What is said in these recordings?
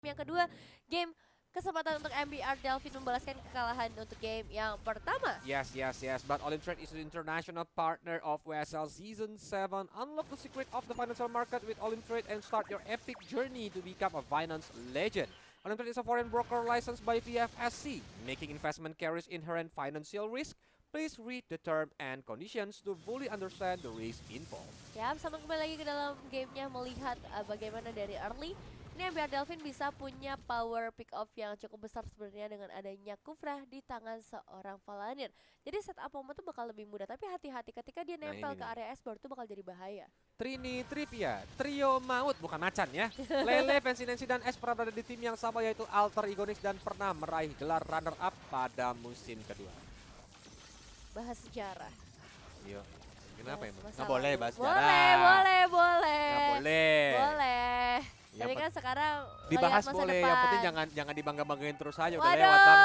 Yang kedua, game kesempatan untuk MBR Delphin membalaskan kekalahan untuk game yang pertama. Yes. But All In Trade is the international partner of WSL Season 7. Unlock the secret of the financial market with All In Trade and start your epic journey to become a finance legend. All In Trade is a foreign broker licensed by VFSC, making investment carries inherent financial risk. Please read the term and conditions to fully understand the risk involved. Ya, sama kembali lagi ke dalam gamenya melihat bagaimana dari early. Ini MBR Delphin bisa punya power pick off yang cukup besar sebenarnya dengan adanya Kufra di tangan seorang Valanir. Jadi setup moment tuh bakal lebih mudah, tapi hati-hati ketika dia nempel ke area S-bar tuh bakal jadi bahaya. Trini Trivia, trio maut bukan macan ya. Lele, Fancy Nancy dan S pernah berada di tim yang sama yaitu Alter Igonix dan pernah meraih gelar runner up pada musim kedua. Bahas sejarah. Yuk, kenapa emang? Masalah. Nggak boleh bahas sejarah. Boleh. Nggak boleh. Boleh. Ya, Tapi kan sekarang dibahas masa boleh, depan. yang penting jangan dibangga-banggain terus aja, udah Waduh. lewat bang.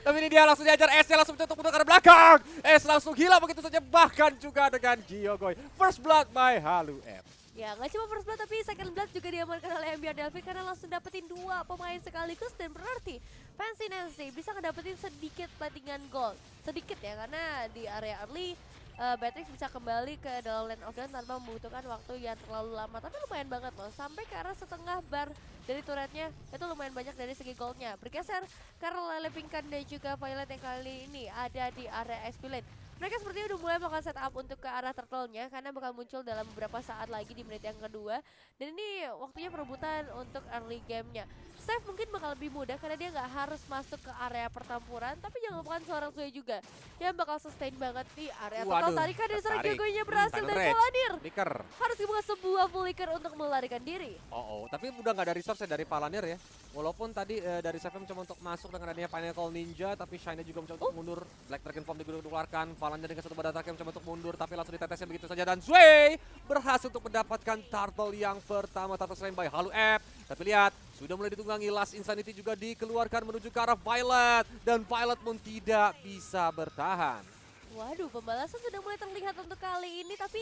Tapi ini dia langsung diajar S-nya langsung untuk mundur ke belakang. S langsung gila begitu saja, bahkan juga dengan Gyogoy. First blood by Halu F. Ya nggak cuma first blood tapi second blood juga diamankan oleh MBR Delphin karena langsung dapetin 2 pemain sekaligus dan berarti Fancy Nancy bisa ngedapetin sedikit platingan gold. Sedikit ya karena di area early Beatrix bisa kembali ke dalam lane of dawn tanpa membutuhkan waktu yang terlalu lama. Tapi lumayan banget loh, sampai ke arah setengah bar dari turretnya itu lumayan banyak dari segi goldnya. Bergeser karena Lele Pinkan dan juga Violet yang kali ini ada di area SP lane. Mereka sepertinya udah mulai melakukan setup untuk ke arah turtle-nya karena bakal muncul dalam beberapa saat lagi di menit yang kedua. Dan ini waktunya perebutan untuk early game-nya. Save mungkin bakal lebih mudah karena dia nggak harus masuk ke area pertempuran, tapi jangan lupakan seorang Zoe juga yang bakal sustain banget di area total tarikan dari seorang Gyogoy-nya berhasil dari Valanir. Flicker. Harus dibuka sebuah flicker untuk melarikan diri. Tapi udah nggak ada resource ya dari Valanir ya. Walaupun tadi dari Save mencoba untuk masuk dengan adanya Pinnacle Ninja, tapi Shine juga mencoba untuk mundur. Black Dragon Form dikeluarkan, Valanir dengan satu badan attack mencoba untuk mundur, tapi langsung ditetesnya begitu saja. Dan Zoe berhasil untuk mendapatkan turtle yang pertama, turtle slain by Halu F. Tapi lihat, sudah mulai ditunggangi Last Insanity juga dikeluarkan menuju ke arah Violet. Dan Violet pun tidak bisa bertahan. Waduh, pembalasan sudah mulai terlihat untuk kali ini, tapi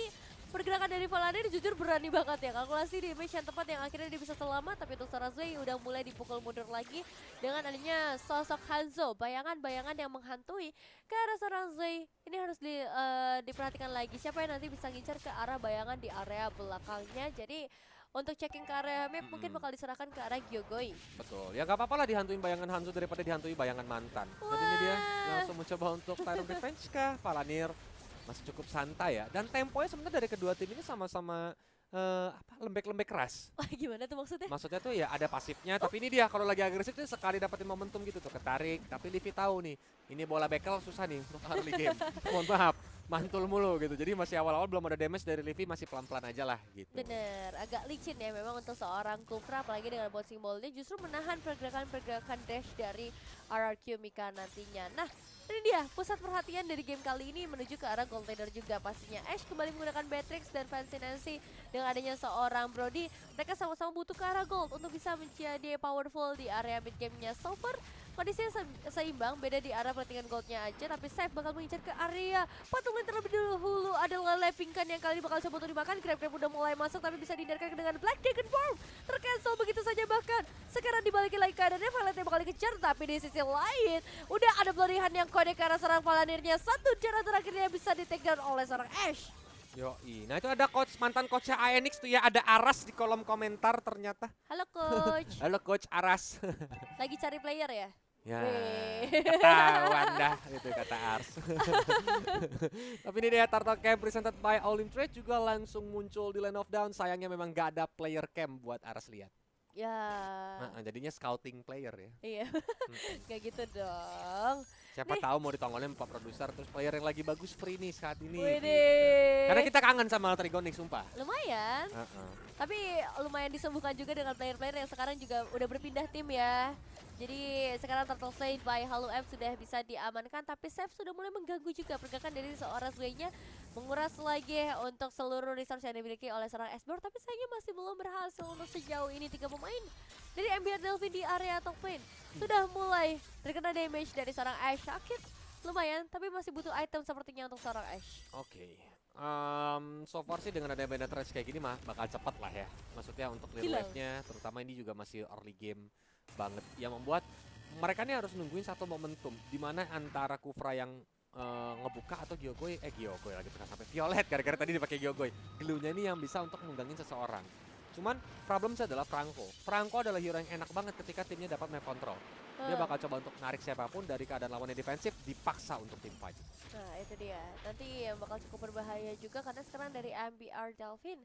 pergerakan dari Valanir jujur berani banget ya. Kalkulasi damage yang tepat yang akhirnya dia bisa selamat, tapi untuk seorang Zoe udah mulai dipukul mundur lagi dengan adanya sosok Hanzo. Bayangan-bayangan yang menghantui ke arah seorang Zoe. Ini harus diperhatikan lagi siapa yang nanti bisa ngincar ke arah bayangan di area belakangnya. Jadi untuk checking ke area map mungkin bakal diserahkan ke arah Gyogoy. Betul, ya gak apa-apa lah dihantui bayangan Hanzo daripada dihantui bayangan mantan. Jadi ini dia langsung mencoba untuk Tyrant Revenge kah? Valanir masih cukup santai ya. Dan temponya sebenarnya dari kedua tim ini sama-sama lembek-lembek keras. Wah, gimana tuh maksudnya? Maksudnya tuh ya ada pasifnya, tapi ini dia kalau lagi agresif tuh sekali dapetin momentum gitu tuh ketarik. Tapi Livi tahu nih, ini bola bekel susah nih untuk early game. Mohon maaf, mantul mulu gitu. Jadi masih awal-awal belum ada damage dari Livi, masih pelan-pelan aja lah gitu. Bener, agak licin ya memang untuk seorang Kufra, apalagi dengan bouncing ball-nya justru menahan pergerakan-pergerakan dash dari RRQ Mika nantinya. Nah, ini dia pusat perhatian dari game kali ini menuju ke arah gold leader juga pastinya. Ash kembali menggunakan Beatrix dan Fancy Nancy dengan adanya seorang Brody. Mereka sama-sama butuh ke arah gold untuk bisa menjadi powerful di area mid game-nya. So far, kondisinya seimbang, beda di arah pertandingan goldnya aja, tapi Save bakal mengincar ke area patungan terlebih dahulu. Ada Lele Pinkan yang kali ini bakal coba untuk dimakan. Grab udah mulai masuk tapi bisa dihindarkan dengan Black Dragon Form. Tercancel begitu saja bahkan. Sekarang dibalikin lagi keadaannya, Violetnya bakal dikejar, tapi di sisi lain udah ada pelarian yang kode ke arah serang Valanirnya. Satu cara terakhirnya bisa di take down oleh seorang Ash. Yoi, nah itu ada mantan coachnya ANX tuh ya, ada Aras di kolom komentar ternyata. Halo coach. Halo coach Aras. Lagi cari player ya? Ya, ketahuan dah itu kata Ars. Tapi ini dia Turtle Camp presented by All In Trade juga langsung muncul di Land of Dawn. Sayangnya memang gak ada player camp buat Aras lihat. Ya. Nah, jadinya scouting player ya. Iya, kayak gitu dong. Siapa tahu mau ditongolin Pak Produser terus player yang lagi bagus free nih saat ini. Widih. Karena kita kangen sama Trigonix sumpah. Lumayan. Tapi lumayan disembuhkan juga dengan player-player yang sekarang juga udah berpindah tim ya. Jadi sekarang Turtle Slain by Halu M sudah bisa diamankan, tapi Save sudah mulai mengganggu juga pergerakan dari seorang Zoe-nya, menguras lagi untuk seluruh resource yang dimiliki oleh seorang S-Board, tapi sayangnya masih belum berhasil untuk sejauh ini 3 pemain dari MBR Delphin di area top lane. Sudah mulai terkena damage dari seorang Ash, sakit lumayan, tapi masih butuh item sepertinya untuk seorang Ash. Oke. So far sih dengan ada Bandit Rage kayak gini mah bakal cepet lah ya. Maksudnya untuk clear Hilang. wave-nya, terutama ini juga masih early game banget. Yang membuat mereka nih harus nungguin satu momentum di mana antara Kufra yang ngebuka atau Gyokoi lagi pernah sampai Violet gara-gara tadi dipakai Gyokoi. Glue-nya ini yang bisa untuk menunggangin seseorang. Cuman problemnya adalah Franco. Franco adalah hero yang enak banget ketika timnya dapat map control. Dia bakal coba untuk narik siapapun dari keadaan lawannya defensif, dipaksa untuk tim fight. Nah itu dia, nanti yang bakal cukup berbahaya juga karena sekarang dari MBR Delvin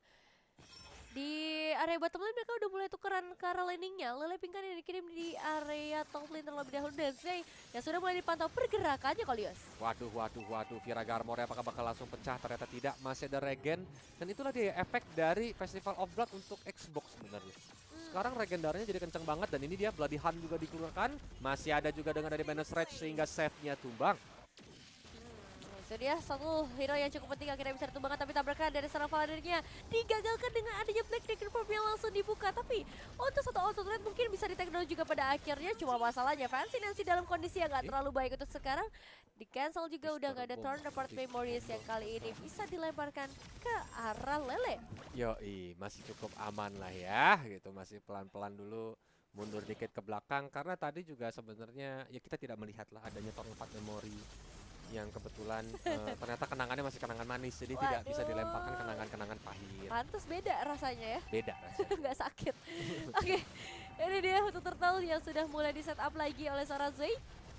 di area bottom lane mereka udah mulai tukeran ke arah landingnya. Lele Pingkan yang dikirim di area top lane terlebih dahulu dan Zay yang sudah mulai dipantau pergerakannya Kolios. Waduh, Vira Garmore apakah bakal langsung pecah? Ternyata tidak, masih ada regen. Dan itulah dia efek dari Festival of Blood untuk Xbox sebenarnya. Sekarang regen darahnya jadi kenceng banget dan ini dia Bloody Hand juga dikeluarkan. Masih ada juga dengan dari Bandit Rage sehingga save-nya tumbang. Itu dia satu hero yang cukup penting akhirnya bisa ditumbangkan tapi tabrakan dari seorang Valadirnya digagalkan dengan adanya Black Dragon Form yang langsung dibuka. Tapi untuk satu auto threat mungkin bisa di take down juga pada akhirnya. Cuma masalahnya Fancy Nancy dalam kondisi yang gak terlalu baik untuk sekarang. Di cancel juga udah gak ada turn apart Memories yang kali ini bisa dilemparkan ke arah Lele. Yoi, masih cukup aman lah ya gitu, masih pelan-pelan dulu mundur dikit ke belakang karena tadi juga sebenarnya ya kita tidak melihat lah adanya turn apart memory yang kebetulan ternyata kenangannya masih kenangan manis, jadi tidak bisa dilemparkan kenangan-kenangan pahit. Pantes beda rasanya ya. Beda rasanya. Nggak sakit. Oke, ini dia untuk turtle yang sudah mulai di setup lagi oleh seorang Zay.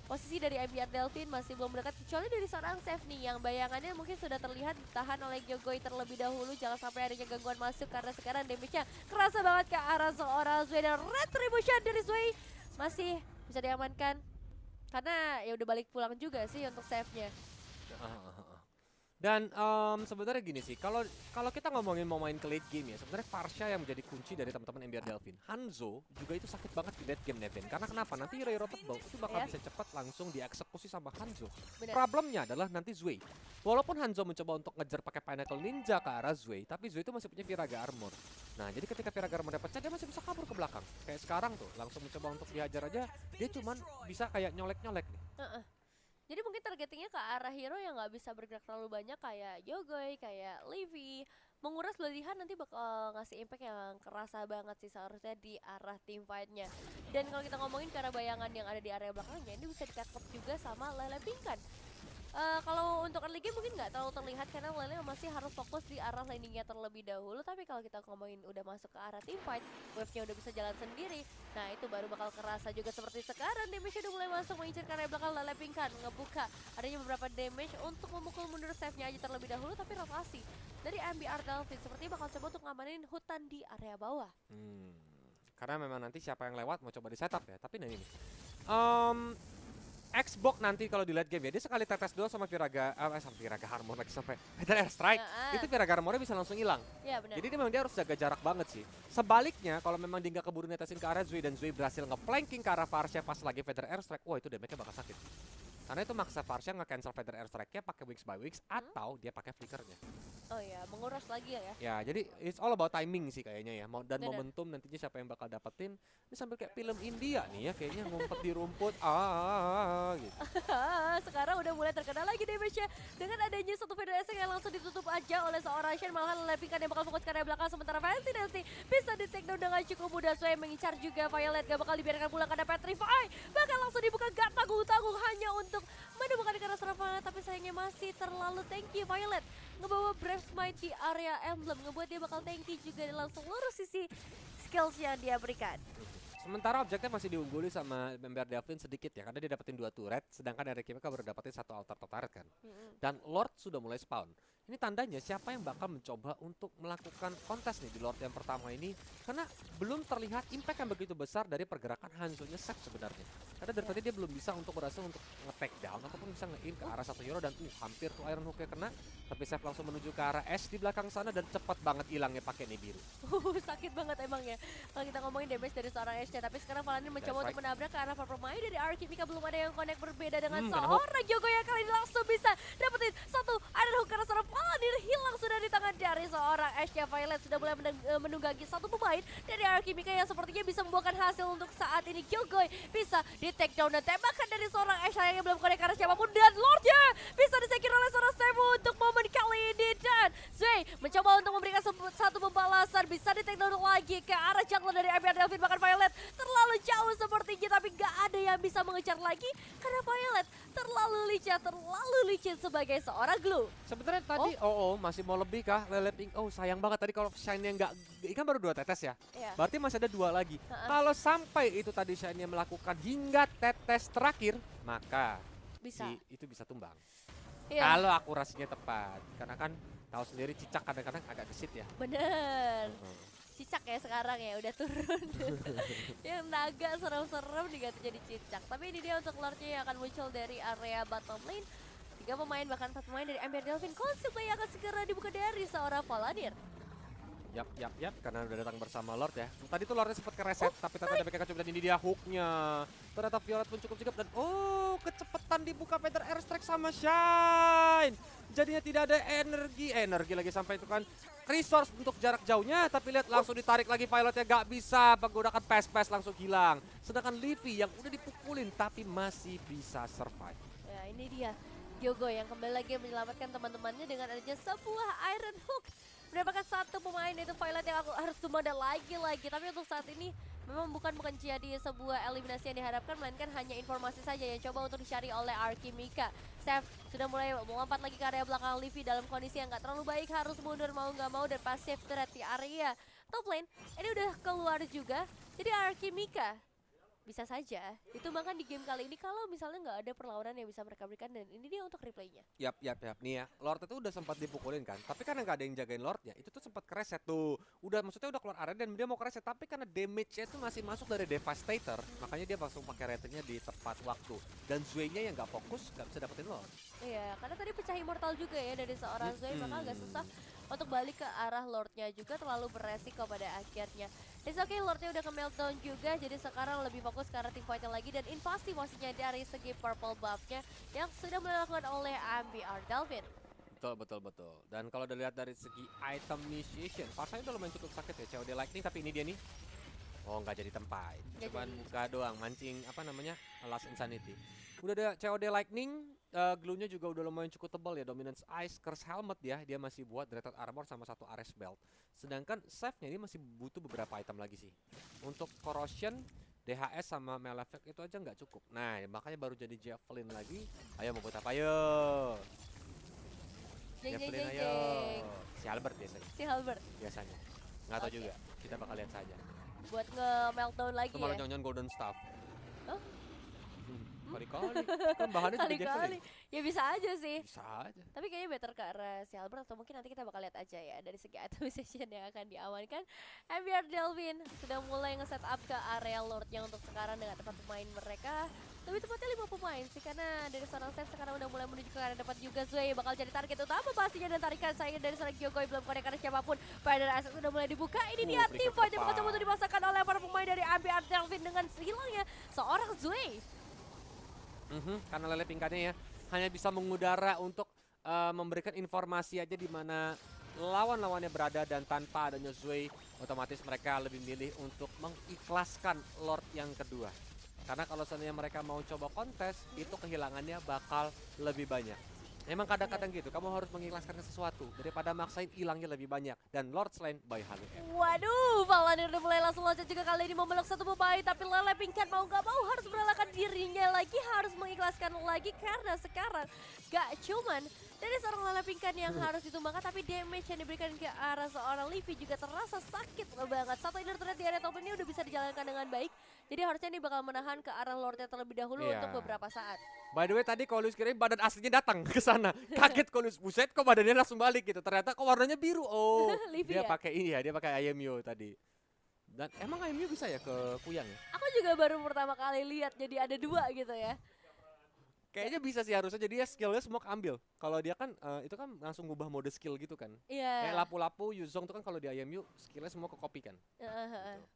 Posisi dari MBR Delvin masih belum mendekat kecuali dari seorang Stephanie yang bayangannya mungkin sudah terlihat ditahan oleh Gyokoi terlebih dahulu. Jangan sampai adanya gangguan masuk karena sekarang damage-nya kerasa banget ke arah seorang Zway dan retribution dari Zway masih bisa diamankan. Karena ya udah balik pulang juga sih untuk save-nya. Dan sebenarnya gini sih, kalau kita ngomongin mau main ke late game ya, sebenarnya Farsha yang menjadi kunci dari teman-teman MBR Delvin. Hanzo juga itu sakit banget di late game Nevin. Karena kenapa? Nanti hero tebal itu bakal bisa cepat langsung dieksekusi sama Hanzo. Bener. Problemnya adalah nanti Zway. Walaupun Hanzo mencoba untuk ngejar pakai Pinnacle Ninja ke arah Zway, tapi Zway itu masih punya Viraga Armor. Nah, jadi ketika Viraga Armor pecah, dia masih bisa kabur ke belakang. Kayak sekarang tuh, langsung mencoba untuk dihajar aja, dia cuman bisa kayak nyolek-nyolek nih. Jadi mungkin targetingnya ke arah hero yang nggak bisa bergerak terlalu banyak kayak Yogoi, kayak Livy. Menguras Bloody Hand nanti bakal ngasih impact yang kerasa banget sih seharusnya di arah team fight-nya. Dan kalau kita ngomongin ke arah bayangan yang ada di area belakangnya, ini bisa di-cut juga sama Lele Pingkan. Kalau untuk early game mungkin nggak terlalu terlihat karena Lele masih harus fokus di arah landingnya terlebih dahulu. Tapi kalau kita ngomongin udah masuk ke arah team fight, wave-nya udah bisa jalan sendiri. Nah itu baru bakal kerasa juga seperti sekarang. Damage-nya udah mulai masuk mengincar ke area belakang. Lele Pingkan ngebuka adanya beberapa damage untuk memukul mundur save-nya aja terlebih dahulu. Tapi rotasi dari MBR Delvin seperti bakal coba untuk ngamanin hutan di area bawah. Karena memang nanti siapa yang lewat mau coba di setup ya. Tapi nah ini Xbox nanti kalau di late game ya, dia sekali tetes doang sama Viraga Armor lagi sampai Feather Airstrike, itu Viraga Armornya bisa langsung hilang. Iya benar. Jadi dia harus jaga jarak banget sih. Sebaliknya kalau memang dia nggak keburu netesin ke arah Zway dan Zway berhasil nge-flanking ke arah Farsha pas lagi Feather Airstrike, wah itu damage-nya bakal sakit. Karena itu maksa Farsha nge-cancel Feather Airstrike-nya pakai Wings by Wings atau dia pakai flickernya. Oh iya, menguras lagi ya. Ya, jadi it's all about timing sih kayaknya ya. Dan Bener. momentum nantinya siapa yang bakal dapetin. Ini sambil kayak film India nih ya, kayaknya ngumpet di rumput gitu. Sekarang udah mulai terkena lagi damage-nya dengan adanya satu Federasi yang langsung ditutup aja oleh seorang Shen. Malahan Lele Pingkan yang bakal fokus ke area belakang sementara Fancy Nancy bisa di take down dengan cukup mudah. Sway mengincar juga Violet, gak bakal dibiarkan pulang karena Petrify bahkan langsung dibuka gak tanggung-tanggung hanya untuk menemukan ke arah serangan Violet. Tapi sayangnya masih terlalu tanky. Violet ngebawa Brave Smite di area emblem ngebuat dia bakal tanky juga dan langsung lurus sisi skills yang dia berikan. Sementara objeknya masih diungguli sama MBR Delvin sedikit ya, karena dia dapetin 2 turret, sedangkan dari Kimika baru dapetin 1 altar turret kan. Dan Lord sudah mulai spawn. Ini tandanya siapa yang bakal mencoba untuk melakukan kontes nih di Lord yang pertama ini, karena belum terlihat impact yang begitu besar dari pergerakan Hanzo-nya Sep sebenarnya. Karena dari tadi dia belum bisa untuk berhasil untuk nge-take down ataupun bisa nge-in ke arah satu hero dan hampir tuh Iron Hook-nya kena, tapi Sep langsung menuju ke arah S di belakang sana dan cepat banget hilangnya pakai Nibiru. Sakit banget emang ya kalau kita ngomongin damage dari seorang Ashe, tapi sekarang Valadir mencoba untuk menabrak ke arah pemain dari Arkimika. Belum ada yang connect, berbeda dengan seorang Jogo yang kali ini langsung bisa dapetin satu Iron Hook karena seorang Valadir hilang sudah di tangan dari seorang Ashe. Violet sudah mulai menunggangi satu pemain dari Arkimika yang sepertinya bisa membuahkan hasil untuk saat ini. Jogo bisa di take down dan tembakan dari seorang Ashe yang belum connect karena siapapun, dan Lordnya bisa disecure oleh seorang Semu untuk momen kali ini. Dan Zui mencoba untuk memberikan satu pembalasan, bisa di-take down lagi ke arah jungler dari MBR Delvin, bahkan Violet terlalu jauh sepertinya, tapi gak ada yang bisa mengejar lagi karena Violet terlalu licin sebagai seorang glue. Sebenarnya tadi masih mau lebih kah Lele Pink? Oh sayang banget tadi kalau Shine-nya nggak, kan baru 2 tetes ya. Iya. Berarti masih ada 2 lagi. Kalau sampai itu tadi Shine-nya melakukan hingga tetes terakhir, maka Bisa. itu bisa tumbang. Iya. Kalau akurasinya tepat, karena kan tahu sendiri cicak kadang-kadang agak gesit ya. Bener. Cicak ya sekarang ya, udah turun. Yang naga serem-serem diganti jadi cicak. Tapi ini dia untuk Lordnya yang akan muncul dari area bottom lane. 3 pemain bahkan 4 pemain dari MBR Delvin. Konsep yang akan segera dibuka dari seorang Valadir. Yap, karena udah datang bersama Lord ya. Tadi tuh Lordnya sempat kereset, tapi ternyata ada PKK coba, dan ini dia hooknya. Ternyata Violet pun cukup sigap dan kecepatan dibuka Peter Airstrike sama Shine. Jadinya tidak ada energi lagi sampai itu kan resource untuk jarak jauhnya, tapi lihat langsung ditarik lagi Violetnya, gak bisa menggunakan pass langsung hilang. Sedangkan Livy yang udah dipukulin tapi masih bisa survive. Ya ini dia Yogo yang kembali lagi menyelamatkan teman-temannya dengan adanya sebuah Iron Hook. Mendapatkan 1 pemain yaitu Violet yang aku harus tumbang dan lagi. Tapi untuk saat ini memang bukan jadi sebuah eliminasi yang diharapkan, melainkan hanya informasi saja yang coba untuk dicari oleh Arkimika. Seth sudah mulai melompat lagi ke area belakang Livy dalam kondisi yang gak terlalu baik, harus mundur mau gak mau dan pasif threat di area top lane. Ini udah keluar juga, jadi Arkimika bisa saja ditumbangkan di game kali ini kalau misalnya nggak ada perlawanan yang bisa mereka berikan, dan ini dia untuk replaynya. Yap. Nih ya, Lord itu udah sempat dipukulin kan, tapi karena nggak ada yang jagain Lordnya, itu tuh sempat kereset tuh. Maksudnya udah keluar area dan dia mau kereset, tapi karena damage-nya itu masih masuk dari Devastator, makanya dia langsung pakai ratingnya di tepat waktu. Dan Zui-nya yang nggak fokus, nggak bisa dapetin Lord. Iya, karena tadi pecah immortal juga ya dari seorang Zui, maka agak susah untuk balik ke arah Lordnya juga, terlalu beresiko pada akhirnya. It's okay, Lordnya udah ke meltdown juga, jadi sekarang lebih fokus ke arah team fight lagi dan invasi posisinya dari segi purple buff-nya yang sudah dilakukan oleh MBR Delvin. Betul. Dan kalau dilihat dari segi item initiation, pasanya udah lumayan cukup sakit ya COD Lightning, tapi ini dia nih. Oh, nggak jadi tempat. Cuman buka doang, mancing Last Insanity. Udah ada COD Lightning, glue-nya juga udah lumayan cukup tebal ya. Dominance Ice, Curse Helmet ya, dia masih buat Dreaded Armor sama 1 Ares Belt. Sedangkan Save-nya ini masih butuh beberapa item lagi sih. Untuk Corrosion, DHS sama Malefic itu aja nggak cukup. Nah, makanya baru jadi Javelin lagi. Ayo mau buat apa? Ayo. Javelin ayo. Si Albert biasanya. Nggak tahu juga. Kita bakal lihat saja. Buat nge-meltdown lagi itu malah ya? jangan Golden Staff. Oh? Kali-kali. Kan bahannya juga Javelin. Ya bisa aja sih. Bisa aja. Tapi kayaknya better ke arah si Albert, atau mungkin nanti kita bakal lihat aja ya dari segi itemization yang akan diamankan. MBR Delvin sudah mulai nge-set up ke area Lordnya untuk sekarang dengan tempat pemain mereka. Lebih tepatnya 5 pemain sih, karena dari seorang Seth sekarang udah mulai menuju ke area depan juga. Zui bakal jadi target utama pastinya, dan tarikan sayang dari seorang Gyokoi belum connect karena siapapun. Pada asset sudah mulai dibuka. Ini dia tim fight yang bakal coba untuk dipasangkan oleh para pemain dari MBR Delvin dengan hilangnya seorang Zui. Karena Lele Pingkannya ya hanya bisa mengudara untuk memberikan informasi aja di mana lawan-lawannya berada, dan tanpa adanya Zui otomatis mereka lebih milih untuk mengikhlaskan Lord yang kedua. Karena kalau seandainya mereka mau coba kontes, itu kehilangannya bakal lebih banyak. Emang kadang-kadang gitu, kamu harus mengikhlaskan sesuatu daripada maksain hilangnya lebih banyak. Dan Lord Slain by HLM. Waduh, Valadir udah mulai langsung loncat juga kali ini memeluk 1 pemain, tapi Lele Pingkan mau gak mau harus merelakan dirinya lagi, harus mengikhlaskan lagi, karena sekarang gak cuman dari seorang Lele Pingkan yang harus ditumbangkan, tapi damage yang diberikan ke arah seorang Livy juga terasa sakit banget. 1 inner turret di area top ini udah bisa dijalankan dengan baik, jadi harusnya ini bakal menahan ke arah Lordnya terlebih dahulu untuk beberapa saat. By the way, tadi Kolus kira badan aslinya datang ke sana. Kaget Kolus, buset kok badannya langsung balik gitu. Ternyata kok warnanya biru. Oh, dia pakai ini ya, dia pakai IMU tadi. Dan emang IMU bisa ya ke Kuyang ya? Aku juga baru pertama kali lihat, jadi ada 2 gitu ya. Kayaknya bisa sih, harusnya jadi ya skillnya semua keambil. Kalau dia kan itu kan langsung ngubah mode skill gitu kan. Iya. Kayak lapu-lapu, Yuzong tuh kan kalau di IMU skillnya semua ke copy kan.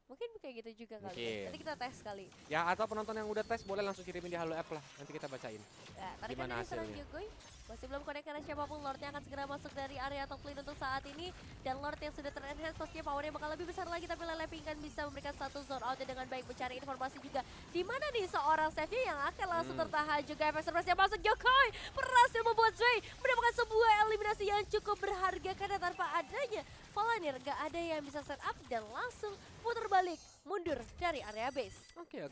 Mungkin kayak gitu juga kali. Mungkin. Nanti kita tes kali. Ya, atau penonton yang udah tes boleh langsung kirimin di Halo App lah. Nanti kita bacain. Ya, tadi Gimana kan serang hasilnya. Gyokoi masih belum connect karena siapapun Lordnya akan segera masuk dari area top lane untuk saat ini. Dan Lord yang sudah ter-enhance pastinya powernya bakal lebih besar lagi, tapi Lele Pingkan bisa memberikan 1 zone out dengan baik, mencari informasi juga di mana nih seorang Seth yang akan langsung tertahan juga. Efek berhasil masuk. Yokoi berhasil membuat Zwei mendapatkan sebuah eliminasi yang cukup berharga karena tanpa adanya Palanir gak ada yang bisa set up dan langsung putar balik mundur dari area base. Oke.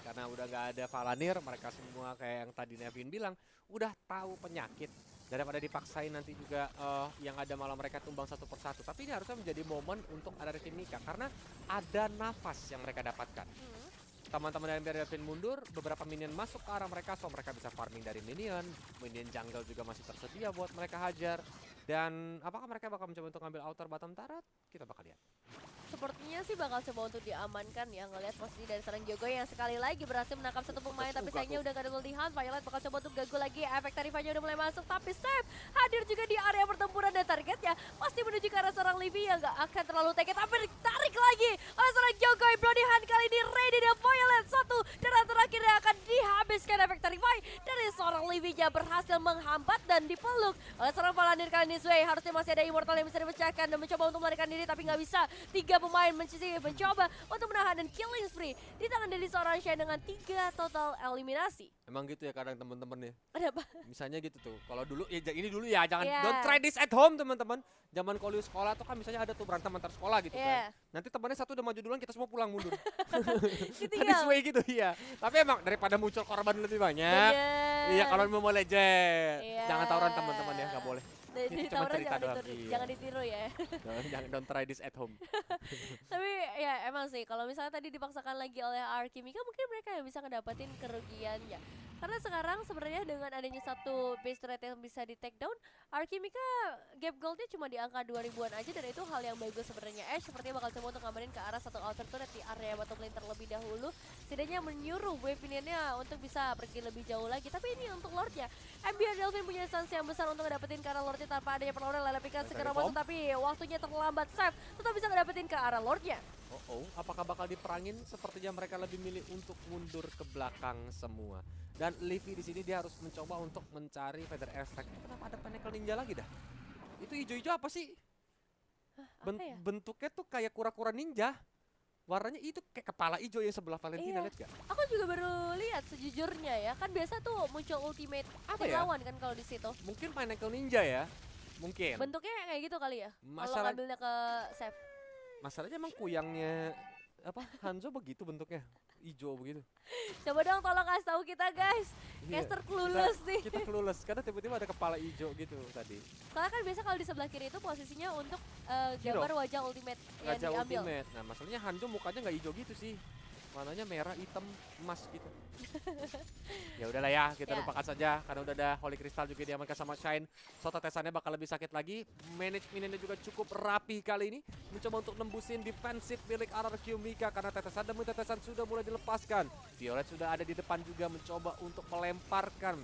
Karena udah gak ada Palanir, mereka semua kayak yang tadi Nevin bilang, udah tahu penyakit. Daripada dipaksain nanti juga yang ada malah mereka tumbang satu persatu. Tapi ini harusnya menjadi momen untuk ada Mika karena ada nafas yang mereka dapatkan. Teman-teman dari Devin mundur, beberapa minion masuk ke arah mereka, so mereka bisa farming dari minion jungle juga masih tersedia buat mereka hajar. Dan apakah mereka bakal mencoba untuk ngambil outer bottom turret? Kita bakal lihat. Sepertinya sih bakal coba untuk diamankan ya, ngelihat posisi dari seorang Jogo yang sekali lagi berhasil menangkap satu pemain, tapi sayangnya udah gak ada multi hunt. Violet bakal coba untuk gagal lagi, efek tarifanya udah mulai masuk, tapi Sep hadir juga di area pertempuran dan targetnya pasti menuju ke arah seorang Livy yang gak akan terlalu take it, tapi ditarik lagi oleh seorang Jogo. Bloody Hunt kali ini ready dan Violet satu dan terakhir yang akan dihabiskan efek tarifai dari seorang Livy-nya berhasil menghambat dan dipeluk oleh seorang Palanir kali ini. Zwei harusnya masih ada immortal yang bisa dipecahkan dan mencoba untuk melarikan diri, tapi nggak bisa. 3 pemain mencoba untuk menahan dan killing spree di tangan dari seorang Shine dengan 3 total eliminasi. Emang gitu ya kadang temen-temen ya. Ada apa? Misalnya gitu tuh. Kalau dulu ya ini dulu ya, jangan Yeah. don't try this at home teman-teman. Zaman kalau sekolah tuh kan misalnya ada tuh berantem antar sekolah gitu Yeah. kan. Nanti temannya satu udah maju duluan, kita semua pulang mundur. Tadi Ditinggal. Sway gitu iya. Tapi emang daripada muncul korban lebih banyak. Iya kalau mau Legend. Iya. Jangan tawuran teman-teman ya, nggak boleh. Jadi Cuma tawuran cerita doang. jangan Iya. jangan ditiru ya. Jangan don't try this at home. Tapi ya emang sih kalau misalnya tadi dipaksakan lagi oleh Arkimika, mungkin mereka yang bisa ngedapetin kerugiannya. Karena sekarang sebenarnya dengan adanya satu base turret yang bisa di take down, Arkimika gap goldnya cuma di angka 2000-an aja, dan itu hal yang bagus sebenarnya. Ash sepertinya bakal coba untuk ngamanin ke arah satu outer turret di area bottom lane terlebih dahulu, setidaknya menyuruh wave minionnya untuk bisa pergi lebih jauh lagi. Tapi ini untuk Lordnya, MBR Delvin punya chance yang besar untuk ngedapetin ke arah Lordnya tanpa adanya perlawanan. Lelepikan segera masuk, tapi waktunya terlambat. Save tetap bisa ngedapetin ke arah Lordnya. Apakah bakal diperangin? Sepertinya mereka lebih milih untuk mundur ke belakang semua. Dan Livy di sini dia harus mencoba untuk mencari Feather Airstrike. Kenapa ada Pinnacle Ninja lagi dah? Itu hijau-hijau apa sih? Apa ya? Bentuknya tuh kayak kura-kura ninja. Warnanya itu kayak kepala hijau yang sebelah Valentina, Iya. lihat gak? Aku juga baru lihat sejujurnya ya. Kan biasa tuh muncul ultimate Apa ya? lawan kan kalau di situ. Mungkin Pinnacle Ninja ya? Mungkin. Bentuknya kayak gitu kali ya. Kalau Masalah- ngambilnya ke save. Masalahnya emang kuyangnya apa Hanzo begitu bentuknya, hijau begitu. Coba dong tolong kasih tahu kita guys. Iya, Caster clueless nih. Kita clueless karena tiba-tiba ada kepala hijau gitu tadi. Soalnya kan biasa kalau di sebelah kiri itu posisinya untuk Hero. gambar wajah ultimate yang Raja diambil. Ultimate. Nah, masalahnya Hanzo mukanya nggak hijau gitu sih. Warnanya merah, hitam, emas gitu. Ya udahlah ya, kita Ya. lupakan saja karena udah ada Holy Crystal juga diamankan sama Shine. So tetesannya bakal lebih sakit lagi. Manage minionnya juga cukup rapi kali ini. Mencoba untuk nembusin defensif milik RRQ Mika karena tetesan demi tetesan sudah mulai dilepaskan. Violet sudah ada di depan juga mencoba untuk melemparkan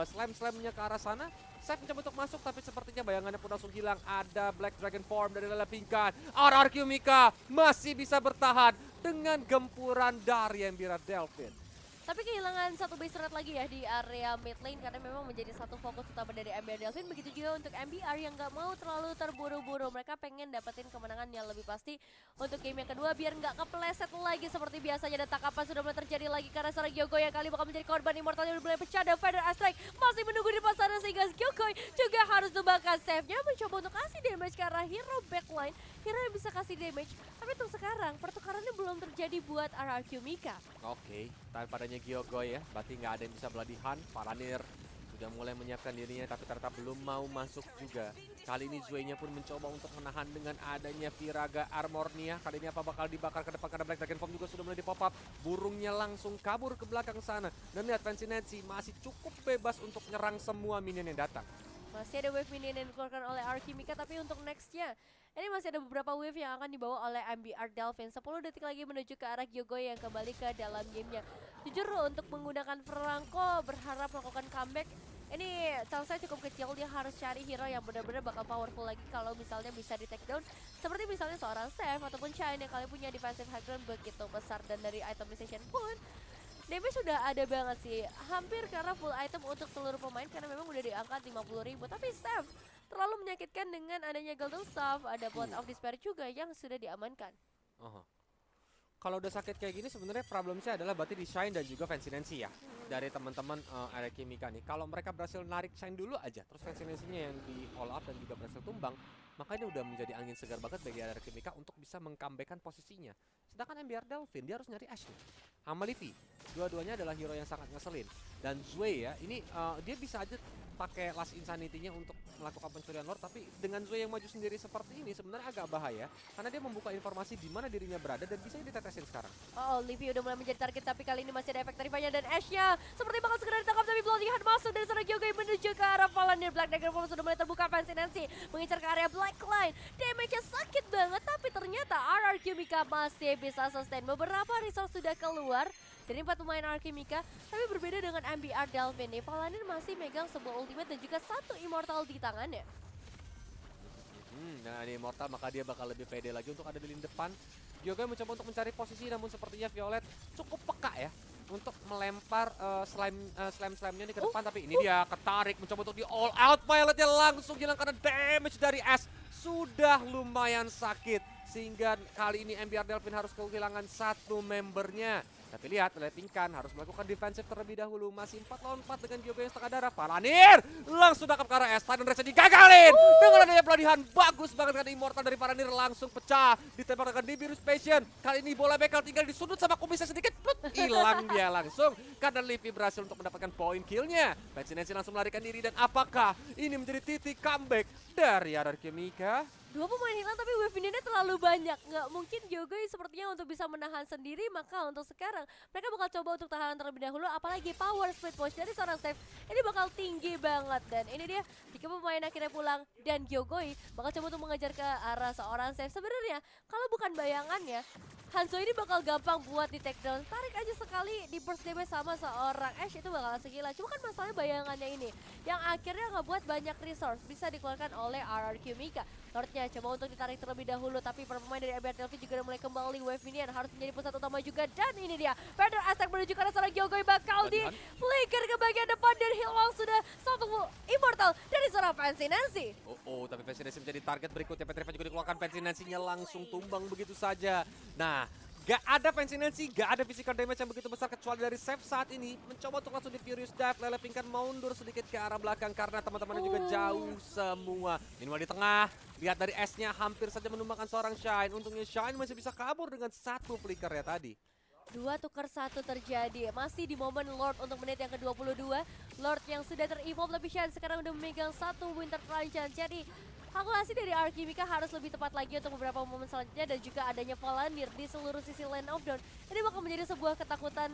slam-slamnya ke arah sana. Save mencoba untuk masuk tapi sepertinya bayangannya pun langsung hilang. Ada Black Dragon Form dari Lelepikan. RRQ Mika masih bisa bertahan dengan gempuran dari Embira Delvin. Tapi kehilangan satu base turret lagi ya di area mid lane karena memang menjadi satu fokus utama dari MBR Delvin. Begitu juga untuk MBR yang nggak mau terlalu terburu-buru. Mereka pengen dapetin kemenangan yang lebih pasti untuk game yang kedua biar nggak kepleset lagi seperti biasanya. Dan tangkapan sudah mulai terjadi lagi karena seorang Gyokoi yang kali bakal menjadi korban immortal yang mulai pecah. Dan Feather Airstrike masih menunggu di pasaran sehingga Gyokoi juga harus tumbangkan save-nya, mencoba untuk kasih damage ke arah hero backline. Hero yang bisa kasih damage. Tapi untuk sekarang pertukarannya belum terjadi buat RRQ Mika. Oke, tanpa adanya Gyokoi ya, berarti nggak ada yang bisa Bloody Hunt. Palanir sudah mulai menyiapkan dirinya tapi ternyata belum mau masuk juga. Kali ini Zwei-nya pun mencoba untuk menahan dengan adanya Viraga Armornia. Kali ini apa bakal dibakar ke depan karena Black Dragon Form juga sudah mulai di-pop up. Burungnya langsung kabur ke belakang sana. Dan lihat Fancy Nancy masih cukup bebas untuk nyerang semua minion yang datang. Masih ada wave minion yang dikeluarkan oleh Arkimika, tapi untuk nextnya ini masih ada beberapa wave yang akan dibawa oleh MBR Delvin. 10 detik lagi menuju ke arah Gyokoi yang kembali ke dalam gamenya. Jujur untuk menggunakan Franco berharap melakukan comeback, ini chance-nya cukup kecil. Dia harus cari hero yang benar-benar bakal powerful lagi kalau misalnya bisa di take down. Seperti misalnya seorang Seth ataupun Shine yang kali punya defensive high ground begitu besar, dan dari itemization pun damage sudah ada banget sih, hampir karena full item untuk seluruh pemain karena memang udah di angka 50.000. Tapi Seth terlalu menyakitkan dengan adanya Golden Staff, ada Blood of Despair juga yang sudah diamankan. Kalau udah sakit kayak gini sebenarnya problemnya adalah berarti di Shine dan juga Fancy Nancy ya. Dari teman-teman area Kimika nih. Kalau mereka berhasil narik Shine dulu aja, terus Fancy Nancy-nya yang di all up dan juga berhasil tumbang, maka ini udah menjadi angin segar banget bagi area Kimika untuk bisa mengcomebackkan posisinya. Sedangkan MBR Delvin dia harus nyari Ash nih. Sama Livi. Dua-duanya adalah hero yang sangat ngeselin. Dan Zway ya, ini dia bisa aja pakai Last Insanity-nya untuk melakukan pencurian lore, tapi dengan Zway yang maju sendiri seperti ini sebenarnya agak bahaya karena dia membuka informasi di mana dirinya berada dan bisa ditetesin sekarang. Oh, Livi udah mulai menjadi target, tapi kali ini masih ada efek tarifanya dan Ash-nya seperti bakal segera ditangkap, tapi Bloody Hand masuk dari sana Gyogai menuju ke arah Palanir. Black Dagger Form sudah mulai terbuka, Fancy Nancy mengincar ke area Blackline. Damage-nya sakit banget, tapi ternyata RRQ Mika masih bisa sustain. Beberapa resource sudah keluar dari 4 pemain RRQ Mika, tapi berbeda dengan MBR Delvin nih. Palanir masih megang sebuah ultimate dan juga 1 immortal di tangannya. Nah ini Immortal maka dia bakal lebih pede lagi untuk ada di lini depan. Gyogai mencoba untuk mencari posisi, namun sepertinya Violet cukup peka ya untuk melempar slime-nya ini ke depan. Tapi ini dia ketarik mencoba untuk di all out. Violetnya langsung hilang karena damage dari S sudah lumayan sakit, sehingga kali ini MBR Delvin harus kehilangan 1 membernya. Tapi lihat, Lepingkan harus melakukan defensif terlebih dahulu. Masih 4 lawan 4 dengan Gyogai yang setengah darah. Palanir langsung dakap ke arah S. Dan Reza digagalin. Dengan adanya pelatihan bagus banget karena Immortal dari Palanir langsung pecah. Ditembak dengan Dibirus Passion. Kali ini bola bekel tinggal di sudut sama kumisnya sedikit. Hilang dia langsung. Karena Livi berhasil untuk mendapatkan poin killnya. Fancy Nancy langsung melarikan diri. Dan apakah ini menjadi titik comeback dari RRQ Mika? 2 pemain hilang tapi wave ini terlalu banyak. Nggak mungkin Gyogai sepertinya untuk bisa menahan sendiri. Maka untuk sekarang mereka bakal coba untuk tahan terlebih dahulu. Apalagi power split push dari seorang Steph ini bakal tinggi banget. Dan ini dia jika pemain akhirnya pulang dan Gyogai bakal coba untuk mengejar ke arah seorang Steph. Sebenarnya kalau bukan bayangannya, Hanzo ini bakal gampang buat di take down. Tarik aja sekali di burst damage sama seorang Ash itu bakal segila. Cuma kan masalahnya bayangannya ini yang akhirnya ngebuat banyak resource bisa dikeluarkan oleh RRQ Mika. Lordnya coba untuk ditarik terlebih dahulu, tapi para pemain dari MBR Delphi juga udah mulai kembali. Wave minion harus menjadi pusat utama juga, dan ini dia Feather Aztec menuju ke arah seorang Gyogai bakal di flicker ke bagian depan dan Hilwang sudah 1 immortal dari seorang Fancy Nancy. Tapi Fancy Nancy menjadi target berikutnya. Petriva juga dikeluarkan, Fancy Nancy-nya langsung tumbang begitu saja. Nah, gak ada Fancy Nancy, gak ada physical damage yang begitu besar kecuali dari Seth saat ini. Mencoba untuk langsung di Furious Dive, Lelepingkan mundur sedikit ke arah belakang karena teman-temannya juga jauh semua. Minimal di tengah, lihat dari S-nya hampir saja menumbangkan seorang Shine. Untungnya Shine masih bisa kabur dengan 1 flicker ya tadi. 2 tukar 1 terjadi, masih di momen Lord untuk menit yang ke-22. Lord yang sudah ter-evolve, tapi Shine sekarang udah memegang 1 Winter Truncheon. Jadi kalkulasi dari RRQ Mika harus lebih tepat lagi untuk beberapa momen selanjutnya, dan juga adanya Palanir di seluruh sisi lane of down. Ini bakal menjadi sebuah ketakutan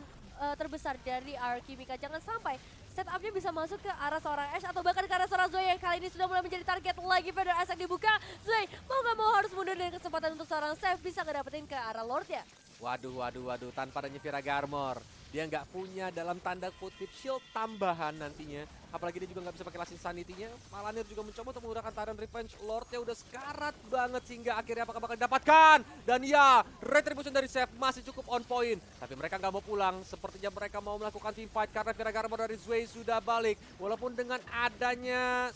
terbesar dari RRQ Mika. Jangan sampai setupnya bisa masuk ke arah seorang Ash atau bahkan ke arah seorang Zoe yang kali ini sudah mulai menjadi target lagi. Feather Aztec dibuka, Zoe mau gak mau harus mundur dengan kesempatan untuk seorang Seth bisa ngedapetin ke arah Lord ya. Waduh, tanpa adanya Virage Armor. Dia nggak punya dalam tanda kutip shield tambahan nantinya. Apalagi dia juga nggak bisa pakai Last Insanity-nya. Palanir juga mencoba untuk menggunakan Tyrant Revenge. Lordnya udah sekarat banget sehingga akhirnya apakah bakal didapatkan. Dan ya, Retribution dari Seth masih cukup on point. Tapi mereka nggak mau pulang. Sepertinya mereka mau melakukan team fight karena Virage Armor dari Zway sudah balik. Walaupun dengan adanya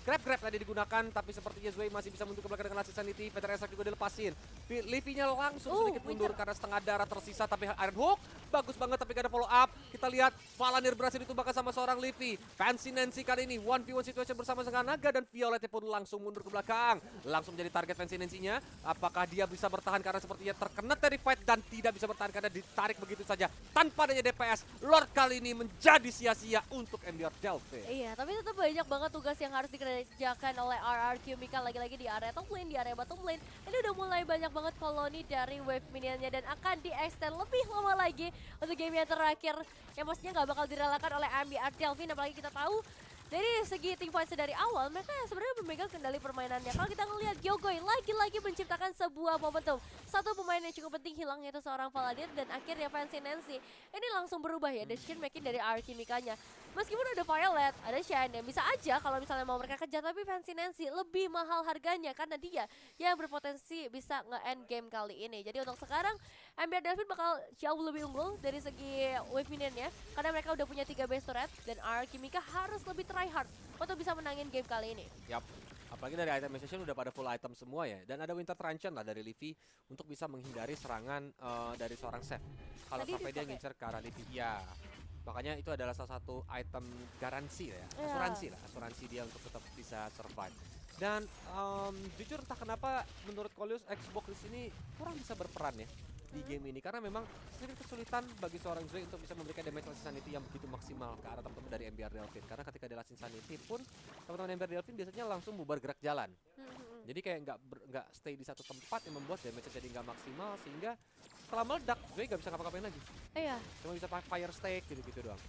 grab tadi digunakan, tapi sepertinya Zway masih bisa mundur ke belakang dengan Last Insanity. Feather Aztec juga dilepasin. Livi-nya langsung sedikit mundur karena setengah darah tersisa. Tapi Iron Hook bagus banget, tapi gak ada follow up. Kita lihat Palanir berhasil ditumbangkan sama seorang Livi. Fancy Nancy kali ini 1v1 situation bersama dengan Naga, dan Violetnya pun langsung mundur ke belakang. Langsung menjadi target Fancy Nancy-nya. Apakah dia bisa bertahan karena sepertinya terkena terrified dan tidak bisa bertahan karena ditarik begitu saja tanpa adanya DPS. Lord kali ini menjadi sia-sia untuk MBR Delphi. Iya, tapi tetap banyak banget tugas yang harus dikerjakan oleh RRQ Mika, lagi-lagi di area top lane, di area bottom lane. Ini udah mulai banyak banget koloni dari wave minionnya dan akan di-extend lebih lama lagi untuk game yang terakhir yang pastinya nggak bakal direlakan oleh MBR Delvin. Apalagi kita tahu dari segi team fight dari awal mereka sebenarnya memegang kendali permainannya. Kalau kita ngelihat Gyogai lagi-lagi menciptakan sebuah momentum, 1 pemain yang cukup penting hilang yaitu seorang Paladin, dan akhirnya Fancy Nancy ini langsung berubah ya decision making dari RRQ Mikanya. Meskipun ada Violet, ada Shine yang bisa aja kalau misalnya mau mereka kejar, tapi Fancy Nancy lebih mahal harganya karena dia yang berpotensi bisa nge-end game kali ini. Jadi untuk sekarang MBR Delvin bakal jauh lebih unggul dari segi wave minionnya karena mereka udah punya 3 base turret, dan RRQ Mika harus lebih try hard untuk bisa menangin game kali ini. Yap. Apalagi dari item session udah pada full item semua ya. Dan ada Winter Truncheon lah dari Livi untuk bisa menghindari serangan dari seorang Seth. Kalau Tadi sampai dia dipakai. ngincer ke arah Livi, ya. Makanya itu adalah salah satu item garansi ya, Iya. asuransi lah, asuransi dia untuk tetap bisa survive. Dan jujur entah kenapa menurut Kolius Xbox di sini kurang bisa berperan ya di game ini, karena memang sedikit kesulitan bagi seorang Zoe untuk bisa memberikan damage Lasting Sanity yang begitu maksimal ke arah teman-teman dari MBR Delphin. Karena ketika dia Lasting Sanity pun teman-teman MBR Delphin biasanya langsung bubar gerak jalan. Jadi kayak nggak stay di satu tempat yang membuat damage jadi nggak maksimal, sehingga setelah meledak Zoe nggak bisa ngapa-ngapain lagi. Iya. Cuma bisa pakai fire stake gitu-gitu doang.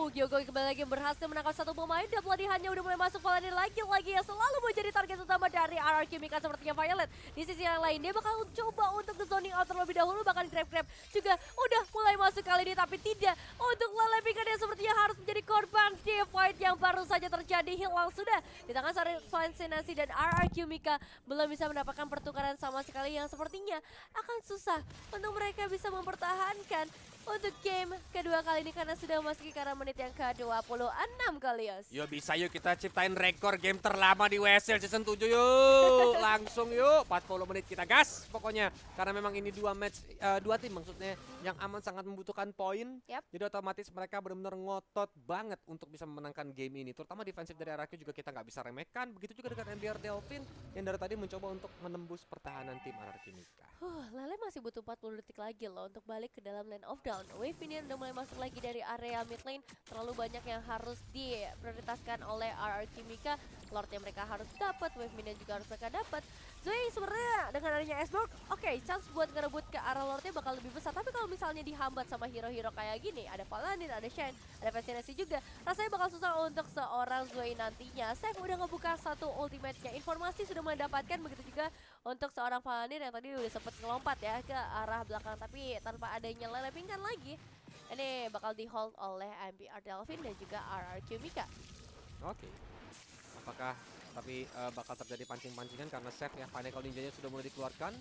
Gyokoi kembali lagi berhasil menangkap satu pemain dan pelatihannya udah mulai masuk Violet lagi yang selalu menjadi target utama dari RRQ Mika sepertinya Violet. Di sisi yang lain dia bakal coba untuk ke zoning out terlebih dahulu, bahkan grab juga udah mulai masuk kali ini, tapi tidak untuk Lele Mika yang sepertinya harus menjadi korban di fight yang baru saja terjadi. Hilang sudah di tangan Fancy Nancy dan RRQ Mika belum bisa mendapatkan pertukaran sama sekali yang sepertinya akan susah untuk mereka bisa mempertahankan untuk game kedua kali ini karena sudah memasuki ke arah menit yang ke-26 Kalios. Yuk bisa yuk kita ciptain rekor game terlama di WSL season 7 yuk. Langsung yuk 40 menit kita gas pokoknya. Karena memang ini dua tim maksudnya yang aman sangat membutuhkan poin. Yap. Jadi otomatis mereka benar-benar ngotot banget untuk bisa memenangkan game ini. Terutama defensif dari RRQ juga kita nggak bisa remehkan. Begitu juga dengan MBR Delphin yang dari tadi mencoba untuk menembus pertahanan tim RRQ Mika. Lele masih butuh 40 detik lagi loh untuk balik ke dalam lane of down. Wave ini udah mulai masuk lagi dari area mid lane. Terlalu banyak yang harus diprioritaskan oleh RRQ Mika. Lord yang mereka harus dapat, wave minion juga harus mereka dapat. Zoe sebenarnya dengan adanya Esborg, oke, chance buat ngerebut ke arah Lordnya bakal lebih besar. Tapi kalau misalnya dihambat sama hero-hero kayak gini, ada Paladin, ada Shen, ada Fascinasi juga, rasanya bakal susah untuk seorang Zoe nantinya. Seth udah ngebuka satu ultimate-nya, informasi sudah mendapatkan, begitu juga untuk seorang Paladin yang tadi udah sempet ngelompat ya ke arah belakang, tapi tanpa adanya Lele pingkan lagi. Ini bakal di hold oleh MBR Delphin dan juga RRQ Mika. Oke. Apakah tapi bakal terjadi pancing-pancingan karena Seth ya, Pinnacle Ninja-nya sudah mulai dikeluarkan.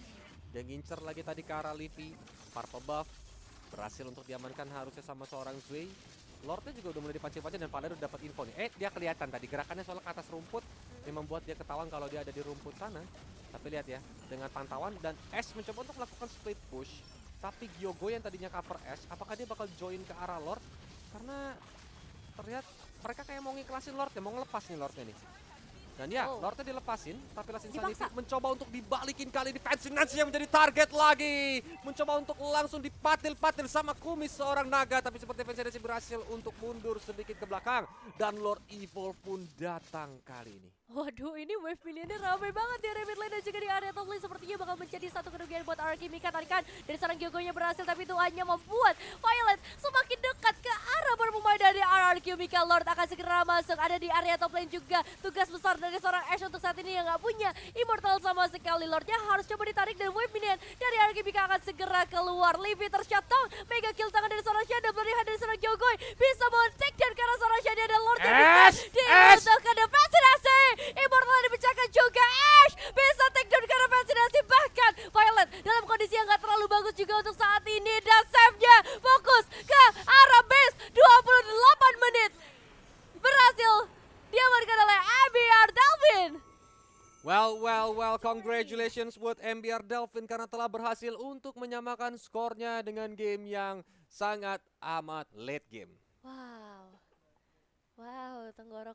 Dan ngincer lagi tadi ke arah Livi. Purple buff berhasil untuk diamankan harusnya sama seorang Zoe. Lordnya juga udah mulai dipancing-pancing dan Paladin udah dapat info nih. Dia kelihatan tadi gerakannya soalnya ke atas rumput yang membuat dia ketahuan kalau dia ada di rumput sana. Tapi lihat ya, dengan pantauan dan Ash mencoba untuk melakukan split push. Tapi Gyogo yang tadinya cover Ash, apakah dia bakal join ke arah Lord? Karena terlihat mereka kayak mau ngiklasin Lord ya, mau ngelepas nih Lordnya nih. Dan ya, Lordnya dilepasin, tapi Lasting Sanity Dipaksa. mencoba untuk dibalikin kali ini. Fancy Nancy yang menjadi target lagi. Mencoba untuk langsung dipatil-patil sama kumis seorang naga. Tapi seperti Fancy Nancy berhasil untuk mundur sedikit ke belakang. Dan Lord Evil pun datang kali ini. Waduh, ini wave minionnya ramai banget di area mid lane dan juga di area top lane. Sepertinya bakal menjadi satu kerugian buat RRQ Mika. Tadi kan dari sarang Gyogonya berhasil, tapi itu hanya membuat Violet semakin dekat ke arah para pemain dari RRQ Mika. Lord akan segera masuk, ada di area top lane juga. Tugas besar dari seorang Ashe untuk saat ini yang nggak punya Immortal sama sekali. Lordnya harus coba ditarik dan wave minion dari RRQ Mika akan segera keluar. Livi tershutdown, mega kill tangan dari seorang Shadow, berlihat dari seorang Gyokoi. Bisa men-take down karena seorang Shadow dan Lordnya bisa dibutuhkan dan Fascinasi. Immortal dipecahkan juga, Ash bisa take down karena Fascinasi. Bahkan Violet dalam kondisi yang gak terlalu bagus juga untuk saat ini. Dan save-nya fokus ke arah base. 28 menit berhasil diamankan oleh MBR Delphin. Well, congratulations buat MBR Delphin karena telah berhasil untuk menyamakan skornya dengan game yang sangat amat late game. Wow, tenggorok